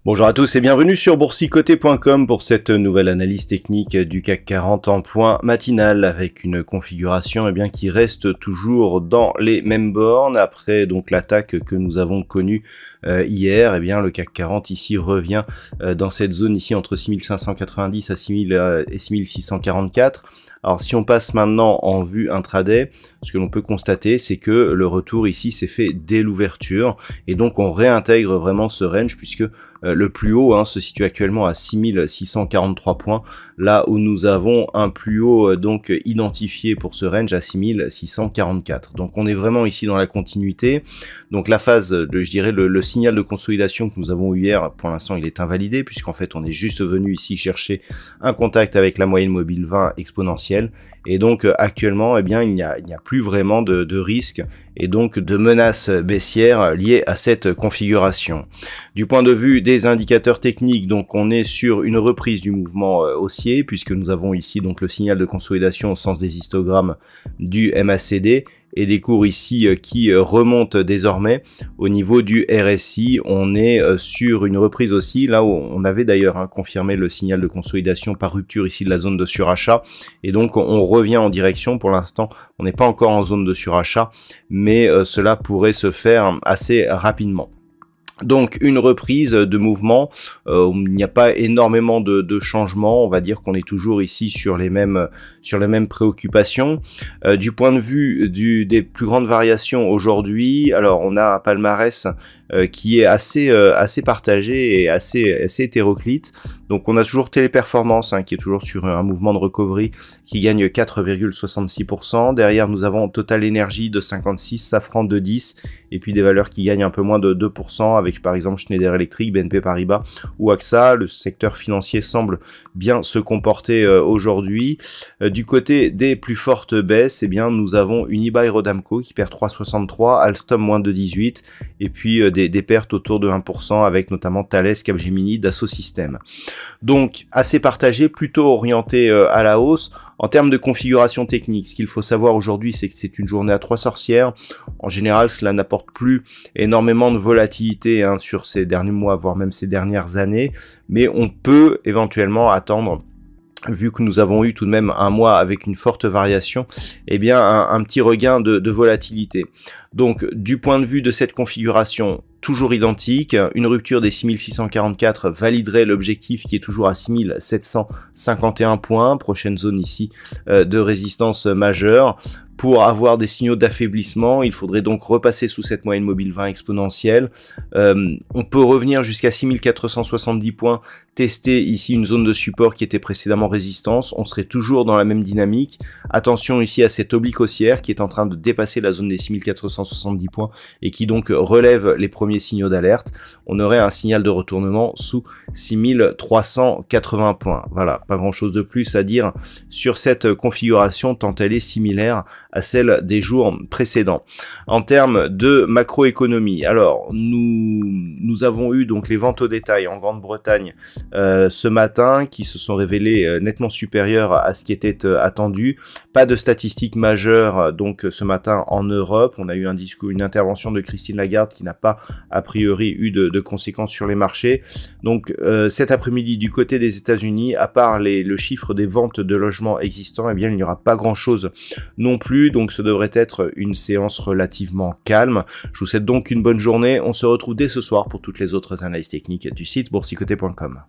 Bonjour à tous et bienvenue sur boursicoté.com pour cette nouvelle analyse technique du CAC 40 en point matinal avec une configuration qui reste toujours dans les mêmes bornes après donc l'attaque que nous avons connue hier. Le CAC 40 ici revient dans cette zone ici entre 6590 à 6000 et 6644. Alors si on passe maintenant en vue intraday, ce que l'on peut constater c'est que le retour ici s'est fait dès l'ouverture et donc on réintègre vraiment ce range puisque le plus haut se situe actuellement à 6643 points, là où nous avons un plus haut donc identifié pour ce range à 6644. Donc on est vraiment ici dans la continuité. Donc la phase de, je dirais, le signal de consolidation que nous avons eu hier, pour l'instant il est invalidé puisqu'en fait on est juste venu ici chercher un contact avec la moyenne mobile 20 exponentielle et donc actuellement il n'y a plus vraiment de risque et donc de menaces baissières liées à cette configuration. Du point de vue des indicateurs techniques, donc on est sur une reprise du mouvement haussier puisque nous avons ici donc le signal de consolidation au sens des histogrammes du MACD et des cours ici qui remontent désormais au niveau du RSI. On est sur une reprise aussi, là où on avait d'ailleurs confirmé le signal de consolidation par rupture ici de la zone de surachat et donc on revient en direction. Pour l'instant on n'est pas encore en zone de surachat mais cela pourrait se faire assez rapidement. Donc une reprise de mouvement, il n'y a pas énormément de changements, on va dire qu'on est toujours ici sur les mêmes préoccupations. Du point de vue des plus grandes variations aujourd'hui, alors on a un palmarès qui est assez partagé et assez hétéroclite. Donc on a toujours Téléperformance qui est toujours sur un mouvement de recovery qui gagne 4,66%. Derrière nous avons Total Energy de 56, Safran de 10 et puis des valeurs qui gagnent un peu moins de 2% avec par exemple Schneider Electric, BNP Paribas ou AXA. Le secteur financier semble bien se comporter aujourd'hui. Du côté des plus fortes baisses, nous avons Unibail-Rodamco qui perd 3,63, Alstom moins de 18 et puis des pertes autour de 1% avec notamment Thales, Capgemini, Dassault Systèmes. Donc assez partagé, plutôt orienté à la hausse. En termes de configuration technique, ce qu'il faut savoir aujourd'hui, c'est que c'est une journée à 3 sorcières. En général, cela n'apporte plus énormément de volatilité sur ces derniers mois, voire même ces dernières années, mais on peut éventuellement attendre, vu que nous avons eu tout de même un mois avec une forte variation, un petit regain de volatilité. Donc, du point de vue de cette configuration, toujours identique, une rupture des 6644 validerait l'objectif qui est toujours à 6751 points, prochaine zone ici de résistance majeure. Pour avoir des signaux d'affaiblissement, il faudrait donc repasser sous cette moyenne mobile 20 exponentielle. On peut revenir jusqu'à 6470 points, tester ici une zone de support qui était précédemment résistance. On serait toujours dans la même dynamique. Attention ici à cette oblique haussière qui est en train de dépasser la zone des 6470 points et qui donc relève les premiers signaux d'alerte. On aurait un signal de retournement sous 6380 points. Voilà, pas grand chose de plus à dire sur cette configuration tant elle est similaire à celle des jours précédents. En termes de macroéconomie, alors nous avons eu donc les ventes au détail en Grande-Bretagne ce matin qui se sont révélées nettement supérieures à ce qui était attendu. Pas de statistiques majeures donc ce matin en Europe. On a eu une intervention de Christine Lagarde qui n'a pas a priori eu de conséquences sur les marchés. Donc cet après-midi du côté des États-Unis, à part le chiffre des ventes de logements existants, il n'y aura pas grand-chose non plus. Donc ce devrait être une séance relativement calme. Je vous souhaite donc une bonne journée. On se retrouve dès ce soir pour toutes les autres analyses techniques du site boursicoté.com.